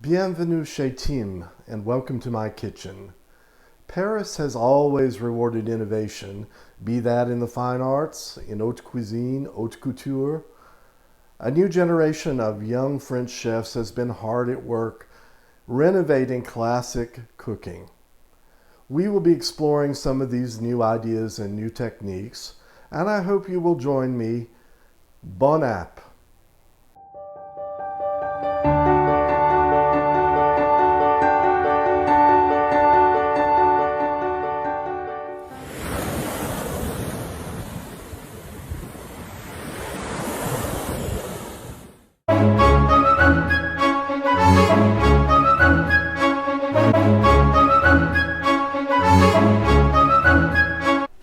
Bienvenue chez Tim, and welcome to my kitchen. Paris has always rewarded innovation, be that in the fine arts, in haute cuisine, haute couture. A new generation of young French chefs has been hard at work renovating classic cooking. We will be exploring some of these new ideas and new techniques, and I hope you will join me. Bon app!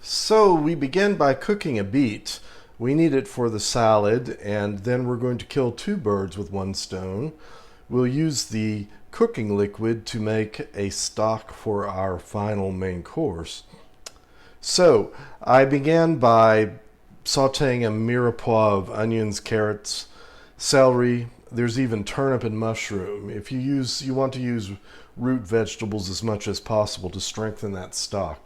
So we begin by cooking a beet. We need it for the salad, and then we're going to kill two birds with one stone. We'll use the cooking liquid to make a stock for our final main course. So I began by sauteing a mirepoix of onions, carrots, celery. There's even turnip and mushroom. If you want to use root vegetables as much as possible to strengthen that stock.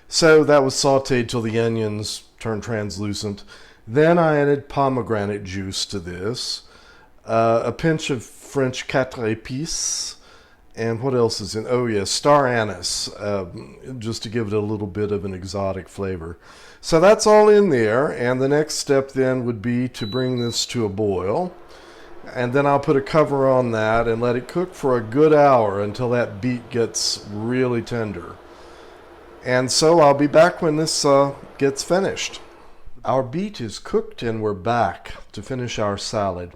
So that was sauteed till the onions turned translucent. Then I added pomegranate juice to this, a pinch of French quatre épices, and what else is in? Oh yes, star anise, just to give it a little bit of an exotic flavor. So that's all in there, and the next step then would be to bring this to a boil. And then I'll put a cover on that and let it cook for a good hour until that beet gets really tender. And so I'll be back when this gets finished. Our beet is cooked and we're back to finish our salad.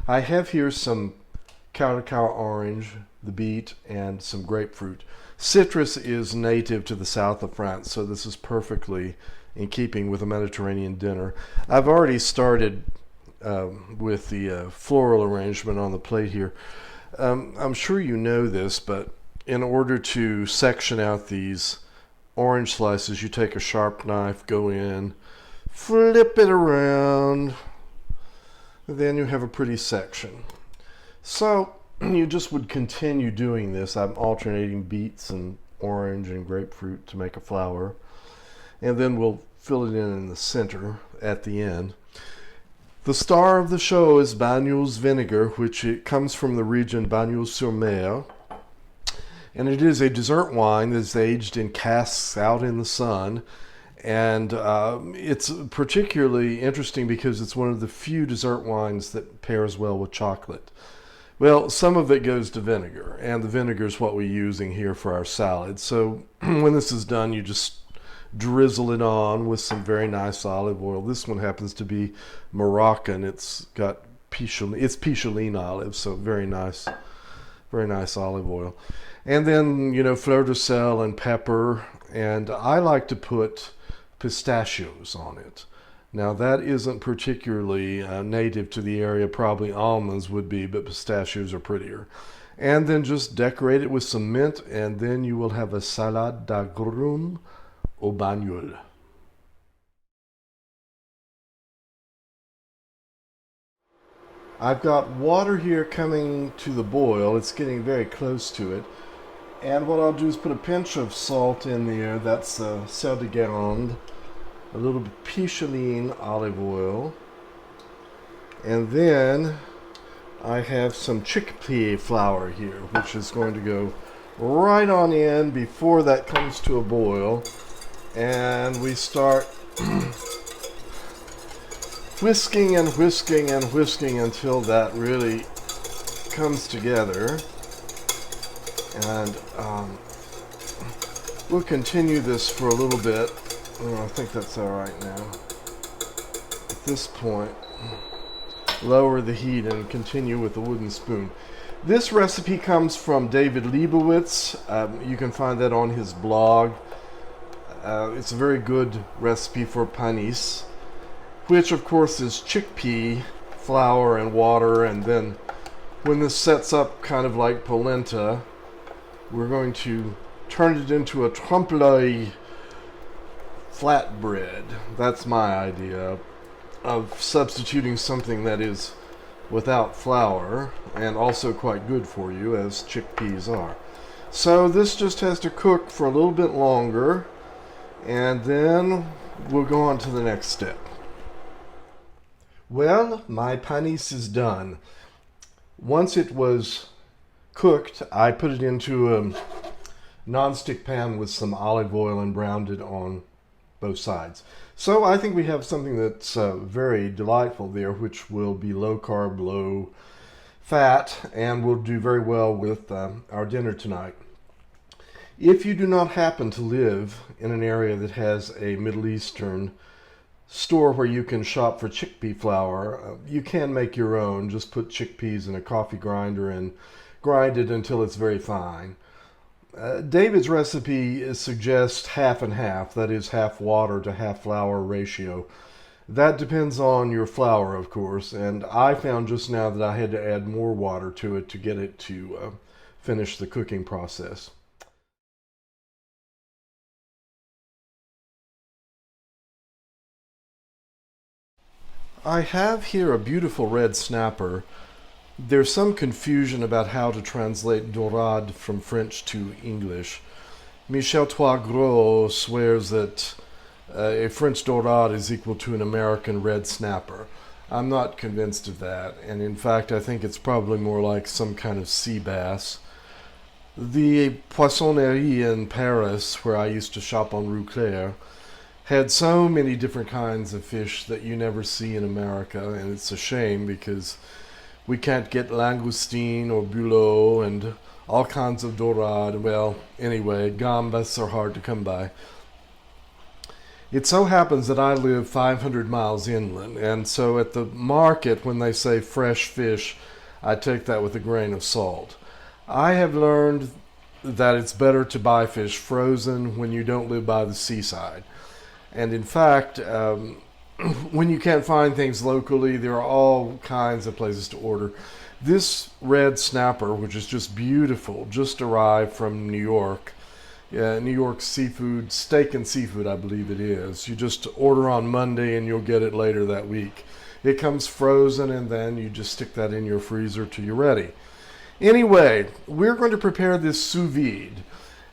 I have here some caracal orange, the beet, and some grapefruit. Citrus is native to the south of France, so this is perfectly in keeping with a Mediterranean dinner. I've already started with the floral arrangement on the plate here. I'm sure you know this, but in order to section out these orange slices, you take a sharp knife, go in, flip it around, then you have a pretty section. So you just would continue doing this. I'm alternating beets and orange and grapefruit to make a flower, and then we'll fill it in the center at the end. The star of the show is Bagnols vinegar, which it comes from the region Bagnols-sur-Mer. And it is a dessert wine that's aged in casks out in the sun. And it's particularly interesting because it's one of the few dessert wines that pairs well with chocolate. Well, some of it goes to vinegar, and the vinegar is what we're using here for our salad. So when this is done, you just drizzle it on with some very nice olive oil. This one happens to be Moroccan. It's got Picholine olive, so very nice olive oil. And then, fleur de sel and pepper, and I like to put pistachios on it. Now, that isn't particularly native to the area. Probably almonds would be, but pistachios are prettier. And then just decorate it with some mint, and then you will have a salade d'agrumes au bagnole. I've got water here coming to the boil. It's getting very close to it. And what I'll do is put a pinch of salt in there. That's sel de Guérande, a little bit Picholine olive oil. And then I have some chickpea flour here, which is going to go right on in before that comes to a boil. And we start whisking and whisking and whisking until that really comes together. And we'll continue this for a little bit. I think that's all right now. At this point, lower the heat and continue with the wooden spoon. This recipe comes from David Leibowitz. You can find that on his blog. It's a very good recipe for panisse, which of course is chickpea flour and water, and then when this sets up kind of like polenta, we're going to turn it into a trompe-l'oeil flatbread. That's my idea of substituting something that is without flour, and also quite good for you, as chickpeas are. So this just has to cook for a little bit longer, and then we'll go on to the next step. Well, my panisse is done. Once it was cooked, I put it into a non-stick pan with some olive oil and browned it on both sides. So I think we have something that's very delightful there, which will be low carb, low fat, and will do very well with our dinner tonight. If you do not happen to live in an area that has a Middle Eastern store where you can shop for chickpea flour, you can make your own. Just put chickpeas in a coffee grinder and grind it until it's very fine. David's recipe suggests half and half, that is half water to half flour ratio. That depends on your flour, of course, and I found just now that I had to add more water to it to get it to finish the cooking process. I have here a beautiful red snapper. There's some confusion about how to translate dorade from French to English. Michel Troisgros swears that a French dorade is equal to an American red snapper. I'm not convinced of that, and in fact I think it's probably more like some kind of sea bass. The poissonnerie in Paris, where I used to shop on Rue Claire, had so many different kinds of fish that you never see in America, and it's a shame because we can't get langoustine or bulot and all kinds of dorade. Well, anyway, gambas are hard to come by. It so happens that I live 500 miles inland, and so at the market when they say fresh fish, I take that with a grain of salt. I have learned that it's better to buy fish frozen when you don't live by the seaside. And in fact, when you can't find things locally, there are all kinds of places to order. This red snapper, which is just beautiful, just arrived from New York. New York seafood, steak and seafood, I believe it is. You just order on Monday and you'll get it later that week. It comes frozen and then you just stick that in your freezer till you're ready. Anyway, we're going to prepare this sous vide.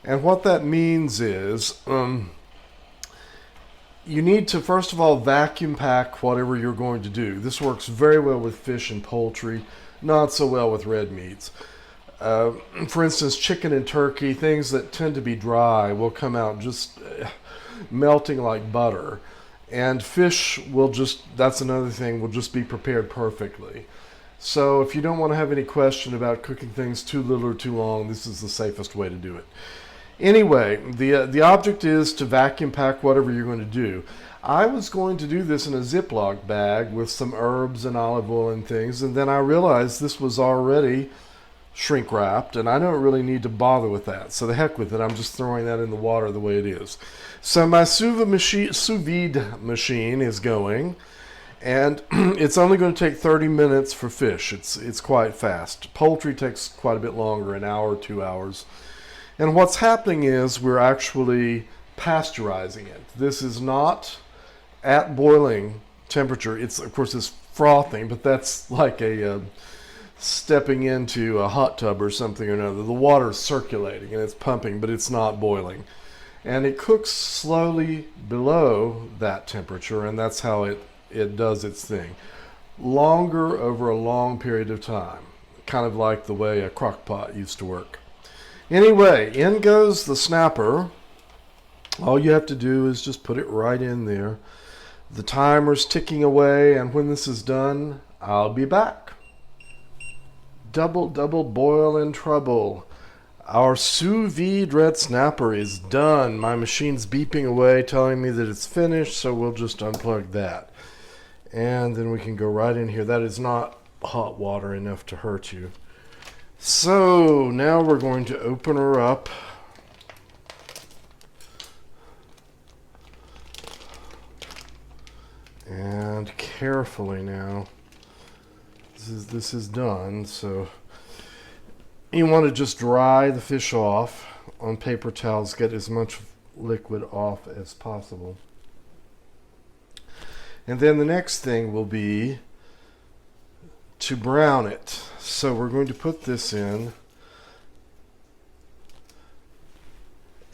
And what that means is you need to, first of all, vacuum pack whatever you're going to do. This works very well with fish and poultry, not so well with red meats. For instance, chicken and turkey, things that tend to be dry, will come out just melting like butter. And fish will just, that's another thing, will just be prepared perfectly. So if you don't want to have any question about cooking things too little or too long, this is the safest way to do it. Anyway, the object is to vacuum pack whatever you're going to do. I was going to do this in a Ziploc bag with some herbs and olive oil and things, and then I realized this was already shrink wrapped, and I don't really need to bother with that. So the heck with it, I'm just throwing that in the water the way it is. So my sous vide machine is going, and it's only going to take 30 minutes for fish. It's quite fast. Poultry takes quite a bit longer, an hour, 2 hours. And what's happening is we're actually pasteurizing it. This is not at boiling temperature. It's, of course, it's frothing, but that's like a stepping into a hot tub or something or another. The water is circulating and it's pumping, but it's not boiling. And it cooks slowly below that temperature, and that's how it does its thing. Longer over a long period of time, kind of like the way a crock pot used to work. Anyway, in goes the snapper. All you have to do is just put it right in there. The timer's ticking away, and when this is done, I'll be back. Double boil in trouble. Our sous vide red snapper is done. My machine's beeping away, telling me that it's finished, so we'll just unplug that. And then we can go right in here. That is not hot water enough to hurt you. So now we're going to open her up. And carefully now. This is done, so you want to just dry the fish off on paper towels, get as much liquid off as possible. And then the next thing will be to brown it. So we're going to put this in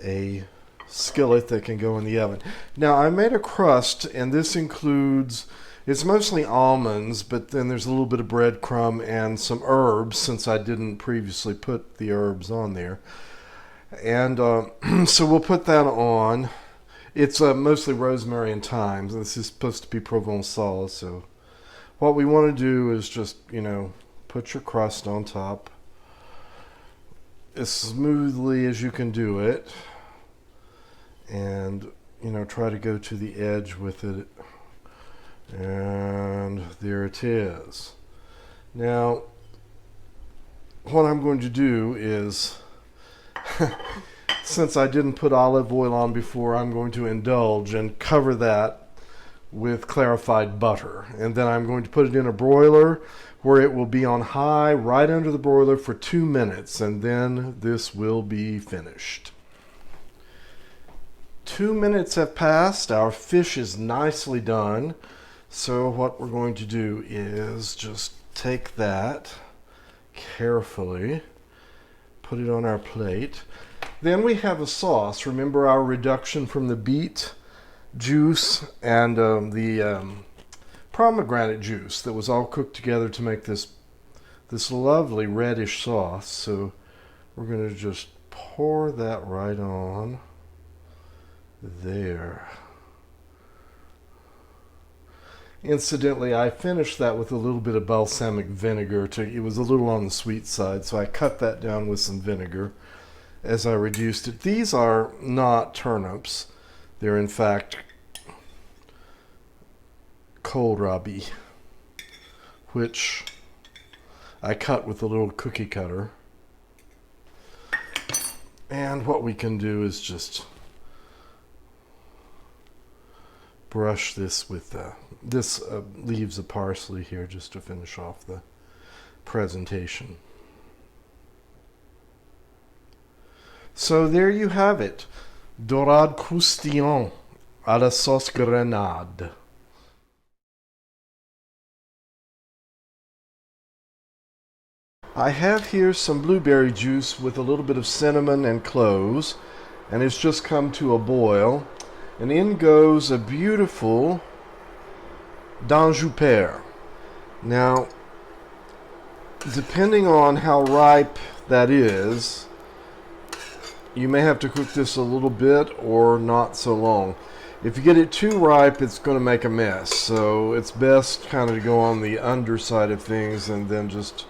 a skillet that can go in the oven. Now I made a crust, and this includes, it's mostly almonds, but then there's a little bit of breadcrumb and some herbs, since I didn't previously put the herbs on there. And so we'll put that on. It's mostly rosemary and thyme. This is supposed to be Provençal, so what we want to do is just, put your crust on top as smoothly as you can do it, and try to go to the edge with it, and there it is. Now what I'm going to do is since I didn't put olive oil on before, I'm going to indulge and cover that with clarified butter, and then I'm going to put it in a broiler where it will be on high right under the broiler for 2 minutes, and then this will be finished. 2 minutes have passed. Our fish is nicely done. So what we're going to do is just take that carefully, put it on our plate. Then we have a sauce. Remember our reduction from the beet juice and the pomegranate juice that was all cooked together to make this lovely reddish sauce. So we're going to just pour that right on there. Incidentally, I finished that with a little bit of balsamic vinegar. It was a little on the sweet side, so I cut that down with some vinegar as I reduced it. These are not turnips. They're in fact kohlrabi, which I cut with a little cookie cutter. And what we can do is just brush this with this leaves of parsley here just to finish off the presentation. So there you have it, dorade croustillant à la sauce grenade. I have here some blueberry juice with a little bit of cinnamon and cloves, and it's just come to a boil. And in goes a beautiful d'Anjou pear. Now, depending on how ripe that is, you may have to cook this a little bit or not so long. If you get it too ripe, it's going to make a mess. So it's best kind of to go on the underside of things and then just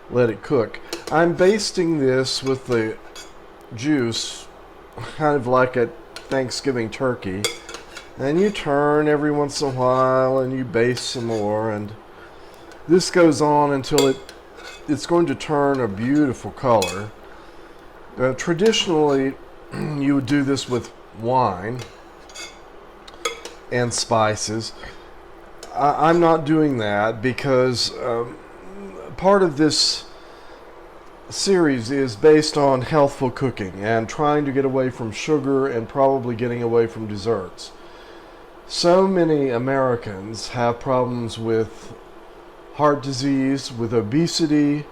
let it cook. I'm basting this with the juice kind of like a Thanksgiving turkey, and you turn every once in a while and you baste some more, and this goes on until it's going to turn a beautiful color. Traditionally you would do this with wine and spices. I'm not doing that because part of this series is based on healthful cooking and trying to get away from sugar and probably getting away from desserts. So many Americans have problems with heart disease, with obesity,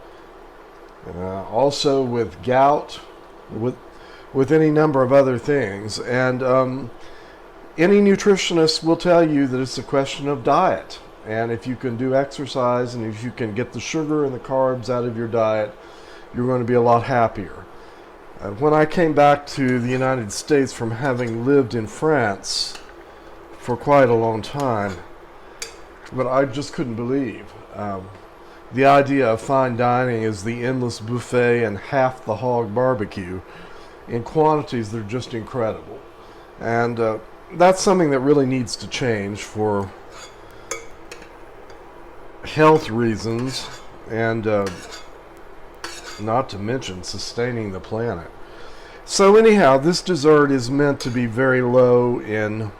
also with gout, with any number of other things, and any nutritionist will tell you that it's a question of diet, and if you can do exercise and if you can get the sugar and the carbs out of your diet, you're going to be a lot happier. When I came back to the United States from having lived in France for quite a long time, but I just couldn't believe the idea of fine dining is the endless buffet and half the hog barbecue in quantities that are just incredible. And that's something that really needs to change for health reasons and not to mention sustaining the planet. So anyhow, this dessert is meant to be very low in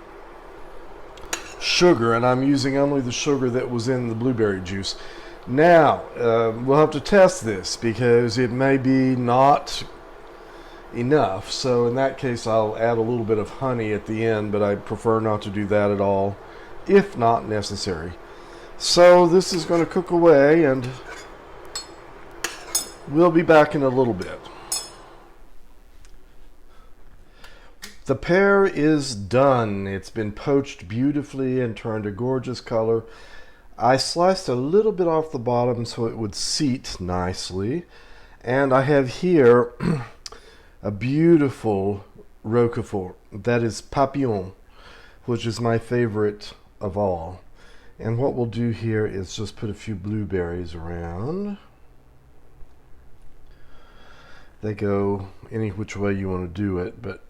sugar, and I'm using only the sugar that was in the blueberry juice. Now, we'll have to test this because it may be not enough. So in that case, I'll add a little bit of honey at the end, but I prefer not to do that at all, if not necessary. So this is going to cook away, and we'll be back in a little bit. The pear is done. It's been poached beautifully and turned a gorgeous color. I sliced a little bit off the bottom so it would seat nicely. And I have here a beautiful roquefort. That is papillon, which is my favorite of all. And what we'll do here is just put a few blueberries around. They go any which way you want to do it, but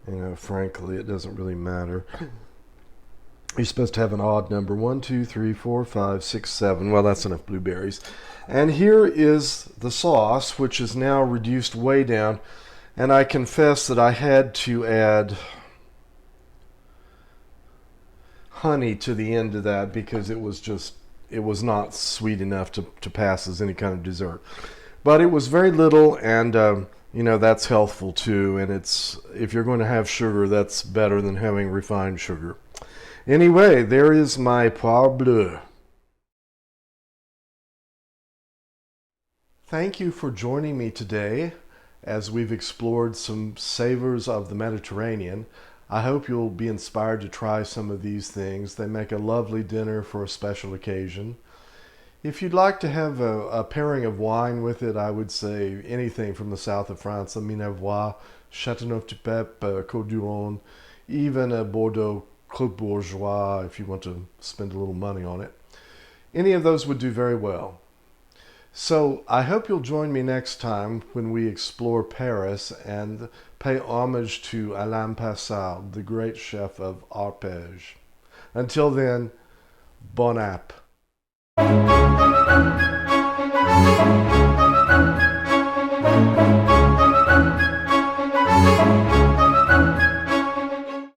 you know, frankly, it doesn't really matter. You're supposed to have an odd number. 1, 2, 3, 4, 5, 6, 7. Well, that's enough blueberries. And here is the sauce, which is now reduced way down. And I confess that I had to add honey to the end of that because it was not sweet enough to pass as any kind of dessert. But it was very little, and you know, that's healthful too. And if you're going to have sugar, that's better than having refined sugar. Anyway, there is my poire bleu. Thank you for joining me today as we've explored some savors of the Mediterranean. I hope you'll be inspired to try some of these things. They make a lovely dinner for a special occasion. If you'd like to have a pairing of wine with it, I would say anything from the south of France, a mirepoix, Châteauneuf-du-Pape, Côte-du-Rhône, even a Bordeaux Clos Bourgeois if you want to spend a little money on it. Any of those would do very well. So I hope you'll join me next time when we explore Paris and pay homage to Alain Passard, the great chef of Arpège. Until then, bon app.